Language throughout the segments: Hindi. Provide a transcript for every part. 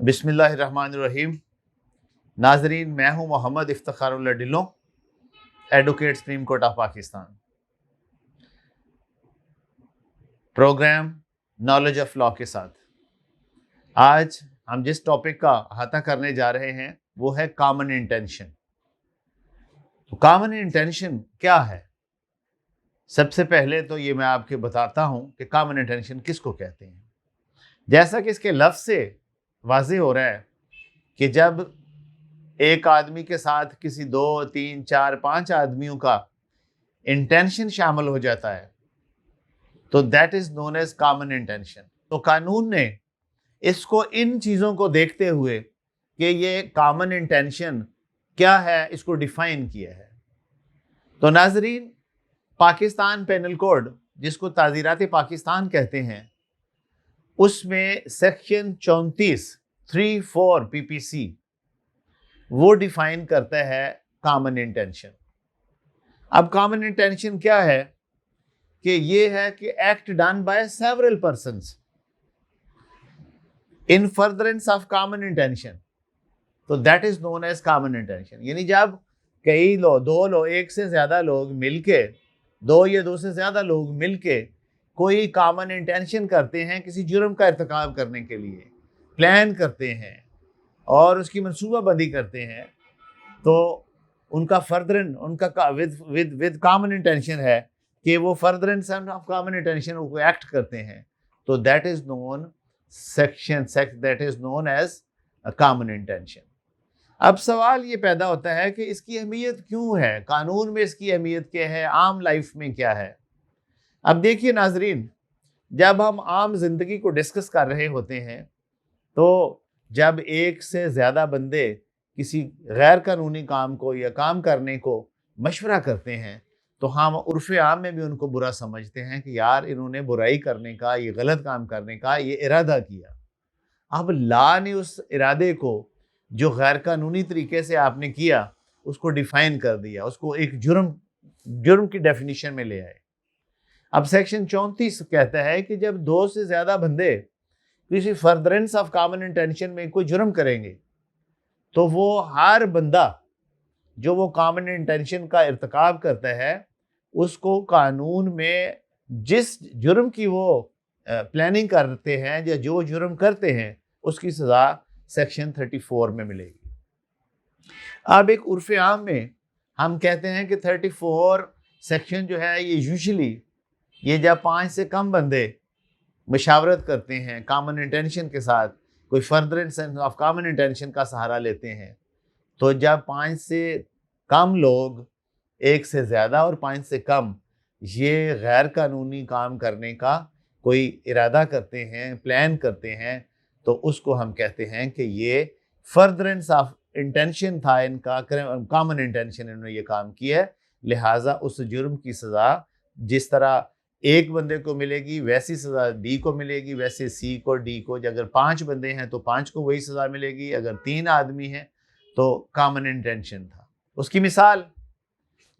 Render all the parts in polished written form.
बिस्मिल्लाहिर्रहमानिर्रहीम। नाजरीन, मैं हूं Mohammad Iftikharullah Dhillon, advocate supreme court of Pakistan. Program knowledge of law के साथ आज हम जिस टॉपिक का अहाता करने जा रहे हैं वो है कॉमन इंटेंशन। तो कॉमन इंटेंशन क्या है? सबसे पहले तो ये मैं आपको बताता हूं कि कॉमन इंटेंशन किसको कहते हैं। जैसा कि इसके लफ्ज़ से वाज़ेह हो रहा है कि जब एक आदमी के साथ किसी 2, 3, 4, 5 आदमियों का इंटेंशन शामिल हो जाता है तो that is known as common intention. तो कानून ने इसको इन चीज़ों को देखते हुए कि ये कॉमन इंटेंशन क्या है इसको डिफाइन किया है। तो नाजरीन, पाकिस्तान पेनल कोड जिसको ताज़ीरात पाकिस्तान कहते हैं उसमें सेक्शन 34 पीपीसी वो डिफाइन करता है कॉमन इंटेंशन। अब कॉमन इंटेंशन क्या है कि ये है कि act done by several persons in furtherance of common intention, तो that is known as common intention. यानी जब कई लोग, दो लोग, एक से ज्यादा लोग मिलके, दो या दो से ज्यादा लोग मिलके कोई कॉमन इंटेंशन करते हैं किसी जुर्म का इर्तिकाब करने के लिए, प्लान करते हैं और उसकी मनसूबाबंदी करते हैं, तो उनका फर्दरन उनका विद कॉमन इंटेंशन है कि वो फर्दरेंस ऑफ कॉमन इंटेंशन को एक्ट करते हैं, तो that is known that is known as common intention. अब सवाल ये पैदा होता है कि इसकी अहमियत क्यों है, कानून में इसकी अहमियत क्या है, आम लाइफ में क्या है। अब देखिए नाजरीन, जब हम आम जिंदगी को डिस्कस कर रहे होते हैं तो जब एक से ज़्यादा बंदे किसी गैर कानूनी काम को या काम करने को मशवरा करते हैं तो हम उर्फ़ आम में भी उनको बुरा समझते हैं कि यार इन्होंने बुराई करने का, ये गलत काम करने का ये इरादा किया। अब ला ने उस इरादे को जो गैर कानूनी तरीके से आपने किया उसको डिफ़ाइन कर दिया, उसको एक जुर्म की डेफिनेशन में ले आए। अब सेक्शन 34 कहता है कि जब दो से ज़्यादा बंदे किसी फर्दरेंस ऑफ कॉमन इंटेंशन में कोई जुर्म करेंगे तो वो हर बंदा जो वो कॉमन इंटेंशन का इर्तिकाब करता है उसको कानून में जिस जुर्म की वो प्लानिंग करते हैं या जो जुर्म करते हैं उसकी सज़ा सेक्शन 34 में मिलेगी। अब एक उर्फ़ आम में हम कहते हैं कि 34 सेक्शन जो है ये यूजुअली ये जब 5 से कम बंदे मशावरत करते हैं कॉमन इंटेंशन के साथ, कोई फर्दरेंस ऑफ कॉमन इंटेंशन का सहारा लेते हैं, तो जब 5 से कम लोग, एक से ज़्यादा और 5 से कम, ये गैर कानूनी काम करने का कोई इरादा करते हैं, प्लान करते हैं, तो उसको हम कहते हैं कि ये फर्दरेंस ऑफ इंटेंशन था, इनका कॉमन इंटेंशन, इन्होंने ये काम किया है, लिहाजा उस जुर्म की सज़ा जिस तरह एक बंदे को मिलेगी वैसी सज़ा डी को मिलेगी, वैसे सी को, डी को। अगर 5 बंदे हैं तो 5 को वही सज़ा मिलेगी, अगर 3 आदमी हैं तो कॉमन इंटेंशन था। उसकी मिसाल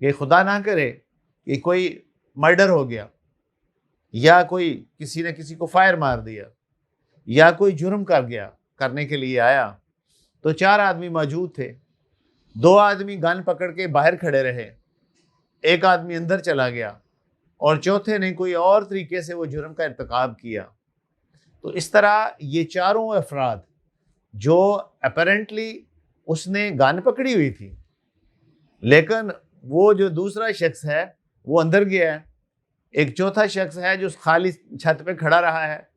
ये, खुदा ना करे कि कोई मर्डर हो गया या कोई किसी ने किसी को फायर मार दिया या कोई जुर्म कर गया, करने के लिए आया, तो 4 आदमी मौजूद थे, 2 आदमी गन पकड़ के बाहर खड़े रहे, एक आदमी अंदर चला गया और चौथे ने कोई और तरीके से वो जुर्म का इर्तिकाब किया। तो इस तरह ये चारों अफराद जो अपेरेंटली उसने गन पकड़ी हुई थी लेकिन वो जो दूसरा शख्स है वो अंदर गया है, एक चौथा शख्स है जो खाली छत पे खड़ा रहा है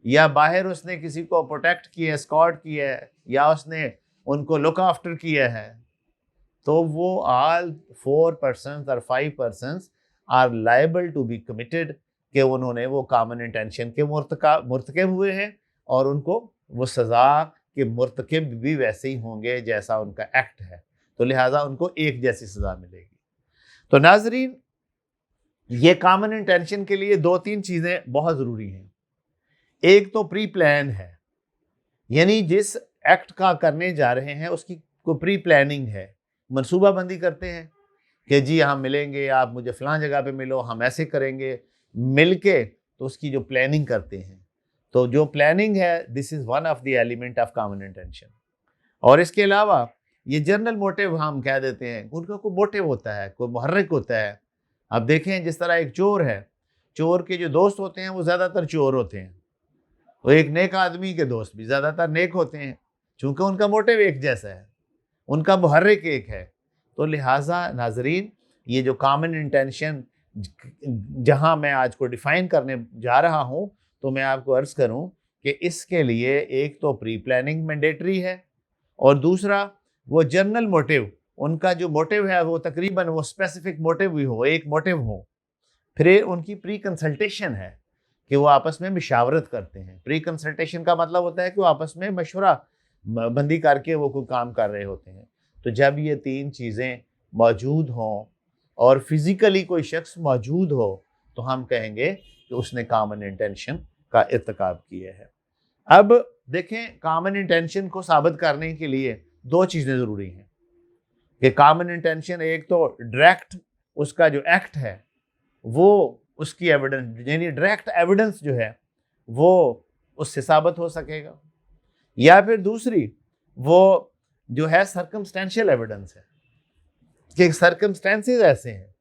या बाहर उसने किसी को प्रोटेक्ट किया, स्कॉट किया है या उसने उनको लुक आफ्टर किया है, तो वो ऑल 4 पर्सन्स और 5 persons are liable to be committed कि उन्होंने वो कॉमन इंटेंशन के मुर्तकब हुए हैं और उनको वो सज़ा के मुर्तकब भी वैसे ही होंगे जैसा उनका एक्ट है, तो लिहाजा उनको एक जैसी सज़ा मिलेगी। तो नाजरीन, ये कॉमन इंटेंशन के लिए 2-3 चीज़ें बहुत ज़रूरी हैं। एक तो प्री प्लान है, यानी जिस एक्ट का करने जा रहे हैं उसकी कोई प्री प्लानिंग है, मनसूबाबंदी करते हैं कि जी हम मिलेंगे, आप मुझे फ़लाँ जगह पे मिलो, हम ऐसे करेंगे, मिलके तो उसकी जो प्लानिंग करते हैं। तो जो प्लानिंग है, this is one of the element of common intention. और इसके अलावा ये जनरल मोटिव हम कह देते हैं, उनका कोई मोटिव होता है, कोई मुहर्रिक होता है। अब देखें जिस तरह एक चोर है, चोर के जो दोस्त होते हैं वो ज़्यादातर चोर होते हैं, तो एक नेक आदमी के दोस्त भी ज़्यादातर नेक होते हैं, चूँकि उनका मोटिव एक जैसा है, उनका मुहर्रिक एक है। तो लिहाजा नाजरीन, ये जो कॉमन इंटेंशन जहाँ मैं आज को डिफ़ाइन करने जा रहा हूँ, तो मैं आपको अर्ज़ करूँ कि इसके लिए एक तो प्री प्लानिंग मैंडेटरी है, और दूसरा वो जनरल मोटिव, उनका जो मोटिव है वो तकरीबन वो स्पेसिफिक मोटिव भी हो, एक मोटिव हो। फिर उनकी प्री कंसल्टेशन है कि वो आपस में मशावरत करते हैं। प्री कंसल्टेशन का मतलब होता है कि वो आपस में मशवरा बंदी करके वो कोई काम कर रहे होते हैं। तो जब ये तीन चीज़ें मौजूद हों और फिज़िकली कोई शख्स मौजूद हो, तो हम कहेंगे कि उसने कॉमन इंटेंशन का इर्तिकाब किया है। अब देखें, कॉमन इंटेंशन को साबित करने के लिए दो चीज़ें ज़रूरी हैं कि कॉमन इंटेंशन, एक तो डायरेक्ट उसका जो एक्ट है वो उसकी एविडेंस, यानी डायरेक्ट एविडेंस जो है वो उससे साबित हो सकेगा, या फिर दूसरी वो जो है सर्कमस्टेंशियल एविडेंस है कि सर्कमस्टेंसेस ऐसे हैं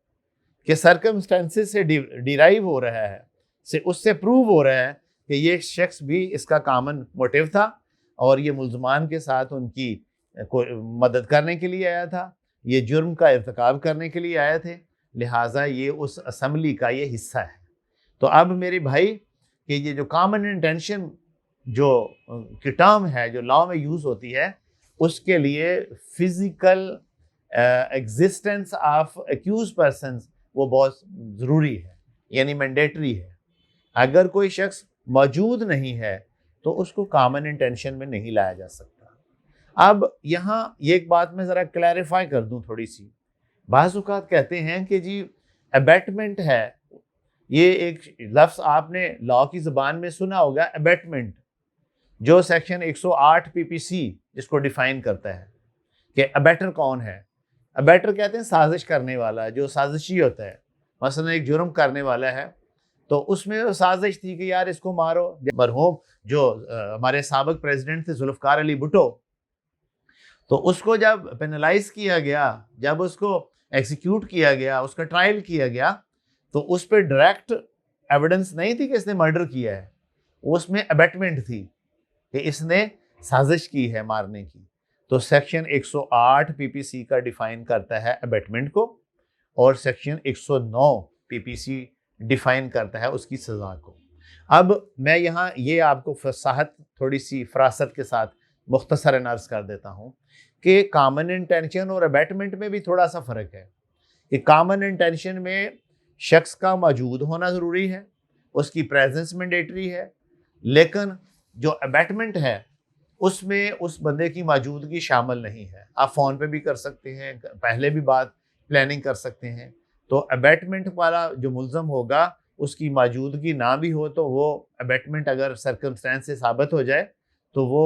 कि सर्कमस्टेंसेस से डिराइव हो रहा है, से उससे प्रूव हो रहा है कि ये शख्स भी इसका कॉमन मोटिव था और ये मुल्ज़मान के साथ उनकी को मदद करने के लिए आया था, ये जुर्म का इर्तिकाब करने के लिए आए थे, लिहाजा ये उस असम्बली का ये हिस्सा है। तो अब मेरे भाई कि ये जो कॉमन इंटेंशन जो की टर्म है जो लॉ में यूज़ होती है, उसके लिए physical existence of accuse person वो बहुत ज़रूरी है, यानी मैंडेटरी है। अगर कोई शख्स मौजूद नहीं है तो उसको कॉमन इंटेंशन में नहीं लाया जा सकता। अब यहाँ ये एक बात मैं ज़रा क्लैरिफाई कर दूँ थोड़ी सी। बाज़ औक़ात कहते हैं कि जी अबैटमेंट है, ये एक लफ्ज़ आपने लॉ की ज़बान में सुना होगा, अबैटमेंट, जो सेक्शन 108 पीपीसी जिसको डिफ़ाइन करता है कि अबैटर कौन है। अबैटर कहते हैं साजिश करने वाला, जो साजिशी होता है। मसलन एक जुर्म करने वाला है तो उसमें साजिश थी कि यार इसको मारो। मरहूम जो हमारे साबिक प्रेसिडेंट थे जुल्फ़िकार अली भुट्टो, तो उसको जब पेनलाइज किया गया, जब उसको एग्जीक्यूट किया गया, उसका ट्रायल किया गया, तो उस पर डायरेक्ट एविडेंस नहीं थी कि इसने मर्डर किया है, उसमें अबैटमेंट थी कि इसने साजिश की है मारने की। तो सेक्शन 108 पीपीसी का डिफ़ाइन करता है अबैटमेंट को, और सेक्शन 109 पीपीसी डिफ़ाइन करता है उसकी सज़ा को। अब मैं यहाँ ये आपको फसाहत थोड़ी सी फरासत के साथ मुख्तसरन अर्ज़ कर देता हूँ कि कॉमन इंटेंशन और अबैटमेंट में भी थोड़ा सा फ़र्क है कि कॉमन इंटेंशन में शख्स का मौजूद होना ज़रूरी है, उसकी प्रेजेंस मैंडेटरी है, लेकिन जो अबैटमेंट है उसमें उस बंदे की मौजूदगी शामिल नहीं है। आप फ़ोन पे भी कर सकते हैं, पहले भी बात प्लानिंग कर सकते हैं। तो अबैटमेंट वाला जो मुल्ज़म होगा उसकी मौजूदगी ना भी हो तो वो अबैटमेंट अगर सर्कमस्टेंस से साबित हो जाए तो वो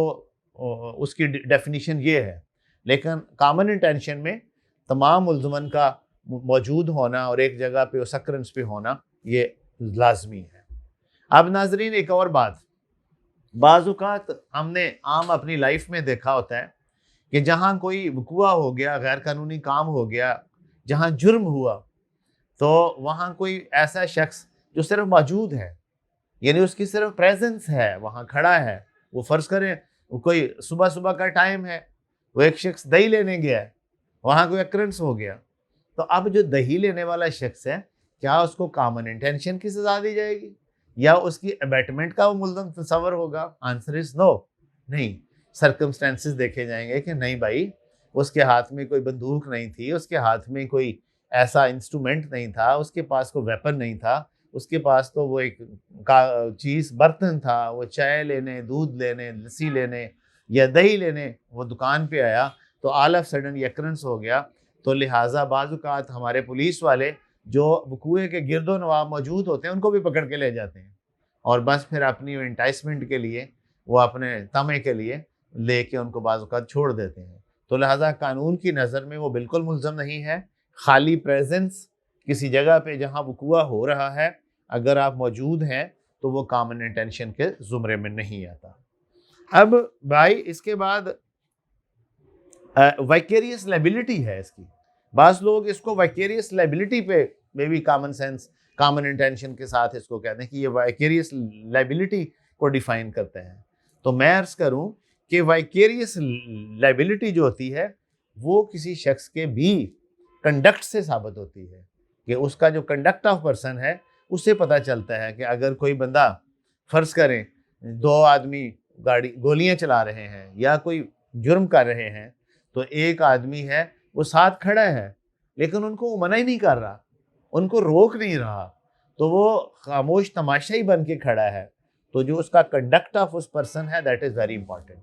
उसकी डेफिनीशन ये है। लेकिन कॉमन इंटेंशन में तमाम मुल्ज़मन का मौजूद होना और एक जगह पे सकरेंस पे होना ये लाजमी है। अब नाजरीन एक और बात, बाज़ औक़ात हमने आम अपनी लाइफ में देखा होता है कि जहाँ कोई वक़ूआ हो गया, गैर कानूनी काम हो गया, जहाँ जुर्म हुआ, तो वहाँ कोई ऐसा शख्स जो सिर्फ मौजूद है, यानी उसकी सिर्फ प्रेजेंस है, वहाँ खड़ा है। वो फ़र्ज़ करें वो कोई सुबह सुबह का टाइम है, वो एक शख्स दही लेने गया है, वहाँ कोई अक्रेंस हो गया, तो अब जो दही लेने वाला शख्स है, क्या उसको कॉमन इंटेंशन की सज़ा दी जाएगी या उसकी अबैटमेंट का वो मुल्ज़म तस्वर होगा? आंसर इज़ नो, नहीं। सर्कमस्टेंसेस देखे जाएंगे कि नहीं भाई, उसके हाथ में कोई बंदूक नहीं थी, उसके हाथ में कोई ऐसा इंस्ट्रूमेंट नहीं था, उसके पास कोई वेपन नहीं था, उसके पास तो वो एक का चीज़ बर्तन था, वो चाय लेने, दूध लेने, लस्सी लेने या दही लेने वो दुकान पे आया, तो ऑल ऑफ सडन ये अक्रेंस हो गया। तो लिहाजा बाज़ औक़ात हमारे पुलिस वाले जो वक़ूए के गिरदो नवाब मौजूद होते हैं उनको भी पकड़ के ले जाते हैं, और बस फिर अपनी इंटाइसमेंट के लिए, वो अपने तमे के लिए लेके उनको बाज़ औक़ात छोड़ देते हैं। तो लिहाजा कानून की नज़र में वो बिल्कुल मुल्ज़म नहीं है। खाली प्रेजेंस किसी जगह पे जहाँ वक़ूआ हो रहा है, अगर आप मौजूद हैं तो वो कॉमन इंटेंशन के ज़ुमरे में नहीं आता। अब भाई इसके बाद वाइकेरियस लायबिलिटी है इसकी। बाज़ लोग इसको वाइकेरियस लायबिलिटी पे में भी कॉमन सेंस कॉमन इंटेंशन के साथ इसको कहते हैं कि ये वाइकेरियस लायबिलिटी को डिफाइन करते हैं। तो मैं अर्ज़ करूं कि वाइकेरियस लायबिलिटी जो होती है वो किसी शख्स के भी कंडक्ट से साबित होती है कि उसका जो कंडक्ट ऑफ पर्सन है उससे पता चलता है कि अगर कोई बंदा फ़र्ज़ करें 2 आदमी गोलियां चला रहे हैं या कोई जुर्म कर रहे हैं, तो एक आदमी है वो साथ खड़ा है लेकिन उनको वो मना ही नहीं कर रहा, उनको रोक नहीं रहा, तो वो खामोश तमाशा ही बन के खड़ा है। तो जो उसका कंडक्ट ऑफ उस पर्सन है दैट इज़ वेरी इंपॉर्टेंट।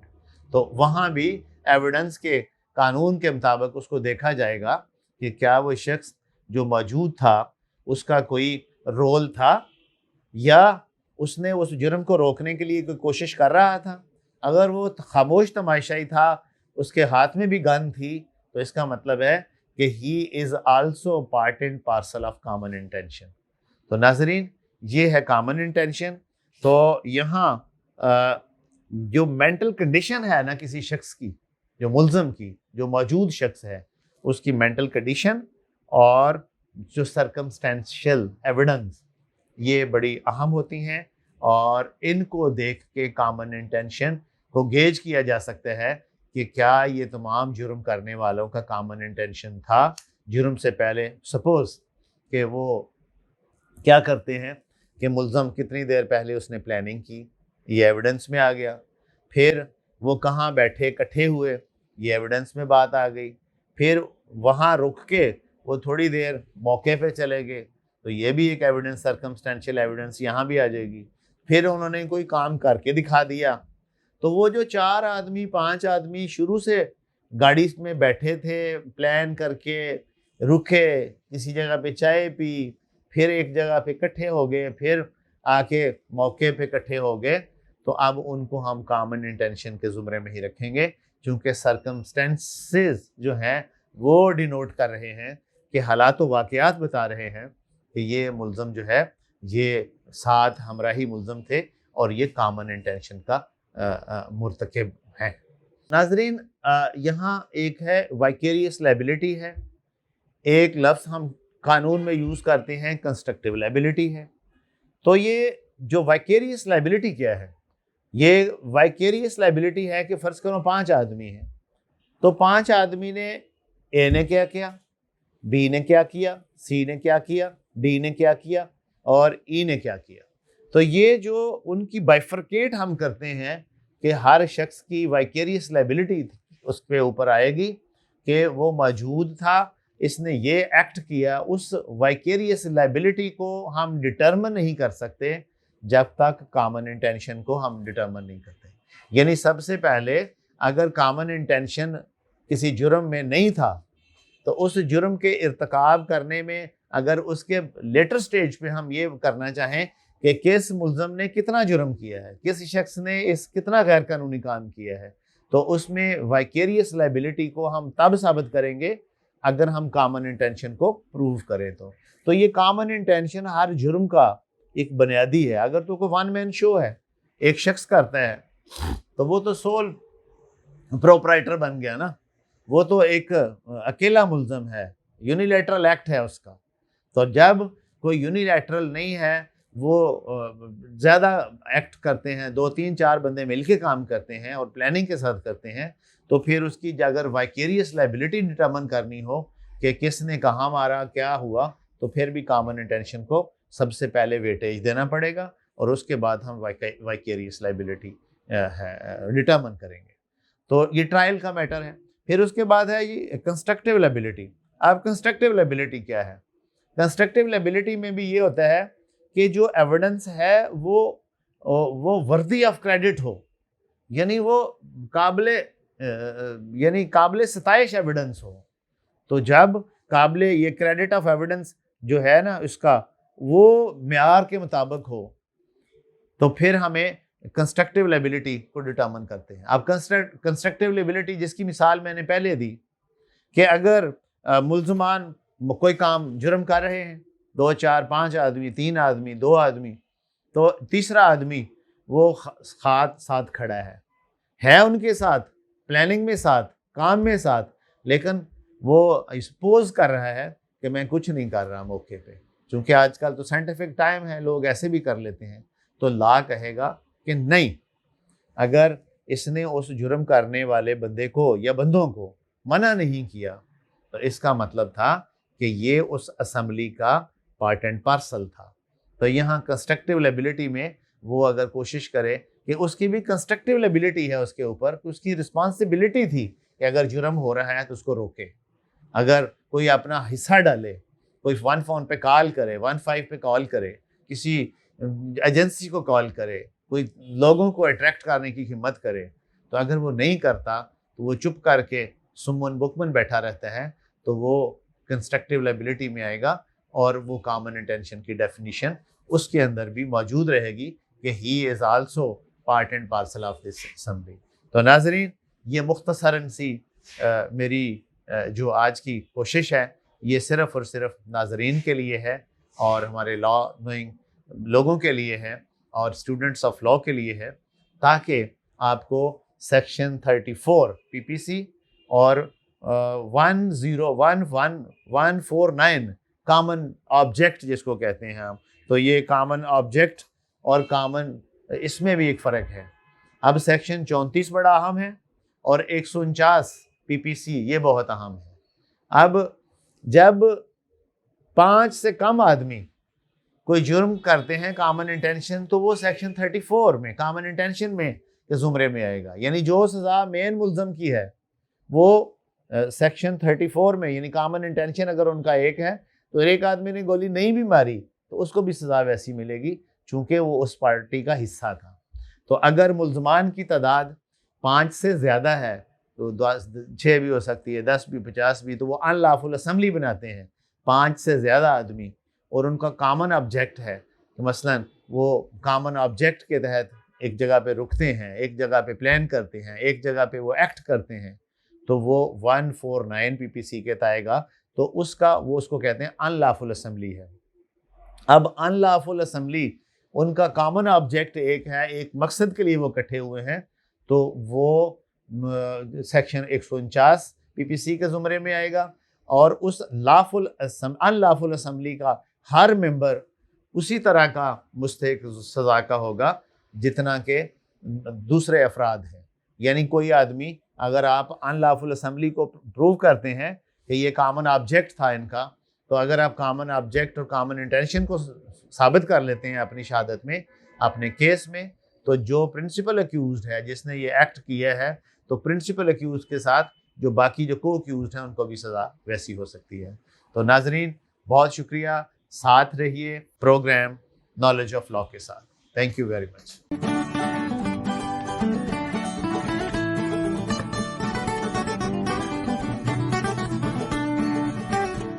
तो वहाँ भी एविडेंस के कानून के मुताबिक उसको देखा जाएगा कि क्या वो शख्स जो मौजूद था उसका कोई रोल था या उसने उस जुर्म को रोकने के लिए कोई कोशिश कर रहा था। अगर वो खामोश तमाशाई था, उसके हाथ में भी गन थी, तो इसका मतलब है कि he is also part and parcel of common intention. तो नाजरीन, ये है कॉमन इंटेंशन। तो यहाँ जो मेंटल कंडीशन है ना किसी शख्स की, जो मुल्ज़म की, जो मौजूद शख्स है, उसकी मेंटल कंडीशन और जो सर्कमस्टेंशियल एविडेंस, ये बड़ी अहम होती हैं और इनको देख के कॉमन इंटेंशन को गेज किया जा सकता है कि क्या ये तमाम जुर्म करने वालों का कॉमन इंटेंशन था जुर्म से पहले। सपोज़ कि वो क्या करते हैं कि मुल्ज़म कितनी देर पहले उसने प्लानिंग की, ये एविडेंस में आ गया। फिर वो कहाँ बैठे इकट्ठे हुए, ये एविडेंस में बात आ गई। फिर वहाँ रुक के वो थोड़ी देर मौके पे चले गए, तो ये भी एक एविडेंस, सर्कमस्टेंशियल एविडेंस यहाँ भी आ जाएगी। फिर उन्होंने कोई काम करके दिखा दिया, तो वो जो 4 आदमी 5 आदमी शुरू से गाड़ी में बैठे थे, प्लान करके रुके, किसी जगह पे चाय पी, फिर एक जगह पे इकट्ठे हो गए, फिर आके मौके पे इकट्ठे हो गए, तो अब उनको हम कॉमन इंटेंशन के ज़ुमरे में ही रखेंगे, क्योंकि सर्कमस्टेंसेस जो हैं वो डिनोट कर रहे हैं कि हालात व वाक़यात बता रहे हैं कि ये मुल्ज़म जो है ये साथ हमराही मुल्ज़म थे और ये कॉमन इंटेंशन का मुर्तकिब हैं। नाज़रीन, यहाँ एक है वाइकेरियस लायबिलिटी है, एक लफ्ज़ हम कानून में यूज़ करते हैं कंस्ट्रक्टिव लायबिलिटी है। तो ये जो वाइकेरियस लायबिलिटी क्या है? ये वाइकेरियस लायबिलिटी है कि फ़र्ज़ करो 5 आदमी हैं, तो 5 आदमी ने ए ने क्या किया, बी ने क्या किया, सी ने क्या किया, डी ने क्या किया और ई ने क्या किया। तो ये जो उनकी बाइफरकेट हम करते हैं कि हर शख्स की वाइकेरियस लायबिलिटी उसके ऊपर आएगी कि वो मौजूद था, इसने ये एक्ट किया। उस वाइकेरियस लायबिलिटी को हम डिटर्मिन नहीं कर सकते जब तक कॉमन इंटेंशन को हम डिटर्मिन नहीं करते। यानी सबसे पहले अगर कॉमन इंटेंशन किसी जुर्म में नहीं था, तो उस जुर्म के इर्तिकाब करने में अगर उसके लेटर स्टेज पे हम ये करना चाहें कि किस मुल्ज़म ने कितना जुर्म किया है, किस शख्स ने इस कितना गैर कानूनी काम किया है, तो उसमें वाइकेरियस लायबिलिटी को हम तब साबित करेंगे अगर हम कॉमन इंटेंशन को प्रूव करें। तो ये कॉमन इंटेंशन हर जुर्म का एक बुनियादी है। अगर तो कोई वन मैन शो है, एक शख्स करता है, तो वो तो सोल प्रोप्राइटर बन गया ना, वो तो एक अकेला मुल्ज़म है, यूनिलैटरल एक्ट है उसका। तो जब कोई यूनिलैटरल नहीं है, वो ज़्यादा एक्ट करते हैं, 2 3 4 बंदे मिलके काम करते हैं और प्लानिंग के साथ करते हैं, तो फिर उसकी अगर वाइकेरियस लायबिलिटी डिटर्मिन करनी हो कि किसने कहाँ मारा, क्या हुआ, तो फिर भी कॉमन इंटेंशन को सबसे पहले वेटेज देना पड़ेगा और उसके बाद हम वाइकेरियस लायबिलिटी डिटर्मिन करेंगे। तो ये ट्रायल का मैटर है। फिर उसके बाद है ये कंस्ट्रक्टिव लायबिलिटी। अब कंस्ट्रक्टिव लायबिलिटी क्या है? कंस्ट्रक्टिव लायबिलिटी में भी ये होता है कि जो एविडेंस है वो वर्दी ऑफ क्रेडिट हो, यानी वो काबिले सताइश एविडेंस हो। तो जब काबिले ये क्रेडिट ऑफ एविडेंस जो है ना इसका वो मेयार के मुताबिक हो, तो फिर हमें कंस्ट्रक्टिव लायबिलिटी को डिटर्मिन करते हैं। अब कंस्ट्रक्टिव लायबिलिटी जिसकी मिसाल मैंने पहले दी कि अगर मुल्ज़मान कोई काम जुर्म कर रहे हैं, 2 4 5 आदमी, 3 आदमी, 2 आदमी, तो तीसरा आदमी वो साथ खड़ा है उनके साथ, प्लानिंग में साथ, काम में साथ, लेकिन वो सपोज कर रहा है कि मैं कुछ नहीं कर रहा मौके पे। क्योंकि आजकल तो साइंटिफिक टाइम है, लोग ऐसे भी कर लेते हैं। तो लॉ कहेगा कि नहीं, अगर इसने उस जुर्म करने वाले बंदे को या बंदों को मना नहीं किया तो इसका मतलब था कि ये उस असेंबली का पार्ट एंड पार्सल था। तो यहाँ कंस्ट्रक्टिव लायबिलिटी में वो अगर कोशिश करे कि उसकी भी कंस्ट्रक्टिव लायबिलिटी है उसके ऊपर, तो उसकी रिस्पॉन्सिबिलिटी थी कि अगर जुर्म हो रहा है तो उसको रोके। अगर कोई अपना हिस्सा डाले, कोई 1 फोन पे कॉल करे, 15 पे कॉल करे, किसी एजेंसी को कॉल करे, कोई लोगों को अट्रैक्ट करने की हिम्मत करे, तो अगर वो नहीं करता तो वो चुप करके सुमन बुकमन बैठा रहता है, तो वो कंस्ट्रक्टिव लायबिलिटी में आएगा और वो कॉमन इंटेंशन की डेफिनेशन उसके अंदर भी मौजूद रहेगी कि he is also part and parcel of this assembly. तो नाज़रीन, ये मुख्तसरन सी मेरी जो आज की कोशिश है, ये सिर्फ़ और सिर्फ नाज़रीन के लिए है और हमारे लॉ नोइंग लोगों के लिए है और स्टूडेंट्स ऑफ लॉ के लिए है, ताकि आपको सेक्शन 34 पीपीसी और 1011149 कॉमन ऑब्जेक्ट जिसको कहते हैं हम, तो ये कॉमन ऑब्जेक्ट और कॉमन, इसमें भी एक फ़र्क है। अब सेक्शन 34 बड़ा अहम है और 149 पीपीसी ये बहुत अहम है। अब जब 5 से कम आदमी कोई जुर्म करते हैं कॉमन इंटेंशन, तो वो सेक्शन 34 में कॉमन इंटेंशन में के ज़ुमरे में आएगा। यानी जो सज़ा मेन मुल्ज़म की है वो सेक्शन 34 में, यानी कॉमन इंटेंशन अगर उनका एक है तो एक आदमी ने गोली नहीं भी मारी तो उसको भी सज़ा वैसी मिलेगी, चूँकि वो उस पार्टी का हिस्सा था। तो अगर मुल्ज़मान की तादाद 5 से ज़्यादा है तो 6 भी हो सकती है, 10 भी, 50 भी, तो वो अनलॉफुल असेंबली बनाते हैं। 5 से ज़्यादा आदमी और उनका कॉमन ऑब्जेक्ट है, तो मसलन वो कॉमन ऑब्जेक्ट के तहत एक जगह पे रुकते हैं, एक जगह पे प्लान करते हैं, एक जगह पे वो एक्ट करते हैं, तो वो 149 पीपीसी के आएगा। तो वो उसको कहते हैं अनलॉफुल असेंबली है। अब अनलॉफुल असेंबली, उनका कॉमन ऑब्जेक्ट एक है, एक मकसद के लिए वो इकट्ठे हुए हैं, तो वो सेक्शन 149 पीपीसी के ज़ुमरे में आएगा और उस अनलॉफुल असेंबली का हर मेंबर उसी तरह का मुस्तहिक सज़ा का होगा जितना के दूसरे अफराद हैं। यानी कोई आदमी, अगर आप अनलॉफुल असेंबली को प्रूव करते हैं कि ये कॉमन ऑब्जेक्ट था इनका, तो अगर आप कॉमन ऑब्जेक्ट और कॉमन इंटेंशन को साबित कर लेते हैं अपनी शहादत में, अपने केस में, तो जो प्रिंसिपल अक्यूज्ड है जिसने ये एक्ट किया है, तो प्रिंसिपल अक्यूज के साथ जो बाकी जो को अक्यूज्ड हैं उनको भी सज़ा वैसी हो सकती है। तो नाजरीन, बहुत शुक्रिया, साथ रहिए प्रोग्राम नॉलेज ऑफ लॉ के साथ। Thank you very much.